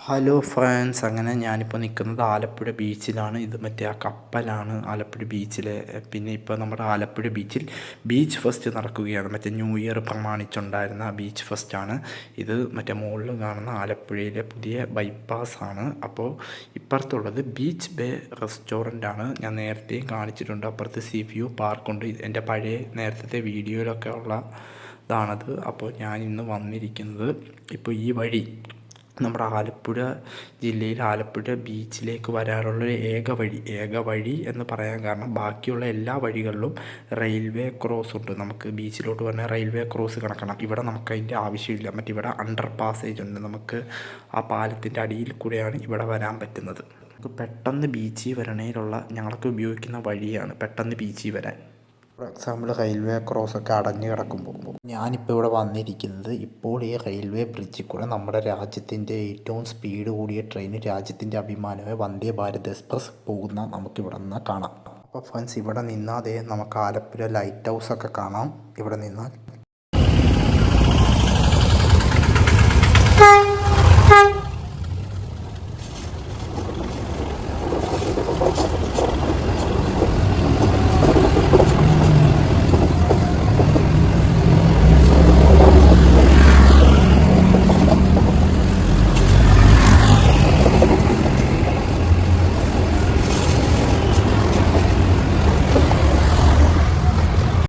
Hello friends, അങ്ങനെ ഞാനിപ്പോൾ നിൽക്കുന്നത് ആലപ്പുഴ ബീച്ചിലാണ്. ഇത് മറ്റേ ആ കപ്പലാണ് ആലപ്പുഴ ബീച്ചിലെ. പിന്നെ ഇപ്പോൾ നമ്മുടെ ആലപ്പുഴ ബീച്ചിൽ ബീച്ച് ഫെസ്റ്റ് നടക്കുകയാണ്. മറ്റേ ന്യൂ ഇയർ പ്രമാണിച്ചുണ്ടായിരുന്ന ബീച്ച് ഫെസ്റ്റാണ് ഇത്. മറ്റേ മുകളിൽ കാണുന്ന ആലപ്പുഴയിലെ പുതിയ ബൈപ്പാസാണ്. അപ്പോൾ ഇപ്പുറത്തുള്ളത് ബീച്ച് ബേ റെസ്റ്റോറൻ്റാണ്. ഞാൻ നേരത്തെയും കാണിച്ചിട്ടുണ്ട്. അപ്പുറത്ത് സീ വ്യൂ പാർക്കുണ്ട്. എൻ്റെ പഴയ നേരത്തെ വീഡിയോയിലൊക്കെ ഉള്ള ഇതാണത്. അപ്പോൾ ഞാൻ ഇന്ന് വന്നിരിക്കുന്നത് ഇപ്പോൾ ഈ വഴി നമ്മുടെ ആലപ്പുഴ ജില്ലയിൽ ആലപ്പുഴ ബീച്ചിലേക്ക് വരാനുള്ളൊരു ഏക വഴി എന്ന് പറയാൻ കാരണം ബാക്കിയുള്ള എല്ലാ വഴികളിലും റെയിൽവേ ക്രോസ് ഉണ്ട്. നമുക്ക് ബീച്ചിലോട്ട് വന്നാൽ റെയിൽവേ ക്രോസ് കണക്കണം. ഇവിടെ നമുക്ക് അതിൻ്റെ ആവശ്യമില്ല. മറ്റിവിടെ അണ്ടർ പാസേജ് ഉണ്ട്. നമുക്ക് ആ പാലത്തിൻ്റെ അടിയിൽ കൂടെയാണ് ഇവിടെ വരാൻ പറ്റുന്നത്. നമുക്ക് പെട്ടെന്ന് ബീച്ചിൽ വരണേലുള്ള ഞങ്ങളൊക്കെ ഉപയോഗിക്കുന്ന വഴിയാണ് പെട്ടെന്ന് ബീച്ചിൽ വരാൻ. ഫോർ എക്സാമ്പിൾ റെയിൽവേ ക്രോസൊക്കെ അടഞ്ഞു കിടക്കുമ്പോൾ ഞാനിപ്പോൾ ഇവിടെ വന്നിരിക്കുന്നത് ഇപ്പോൾ ഈ റെയിൽവേ ബ്രിഡ്ജിൽ കൂടെ നമ്മുടെ രാജ്യത്തിൻ്റെ ഏറ്റവും സ്പീഡ് കൂടിയ ട്രെയിൻ, രാജ്യത്തിൻ്റെ അഭിമാനമായ വന്ദേ ഭാരത് എക്സ്പ്രസ് പോകുന്ന നമുക്കിവിടെ നിന്ന് കാണാം. അപ്പോൾ ഫ്രണ്ട്സ്, ഇവിടെ നിന്നാൽ നമുക്ക് ആലപ്പുഴ ലൈറ്റ് ഹൗസൊക്കെ കാണാം. ഇവിടെ നിന്നാൽ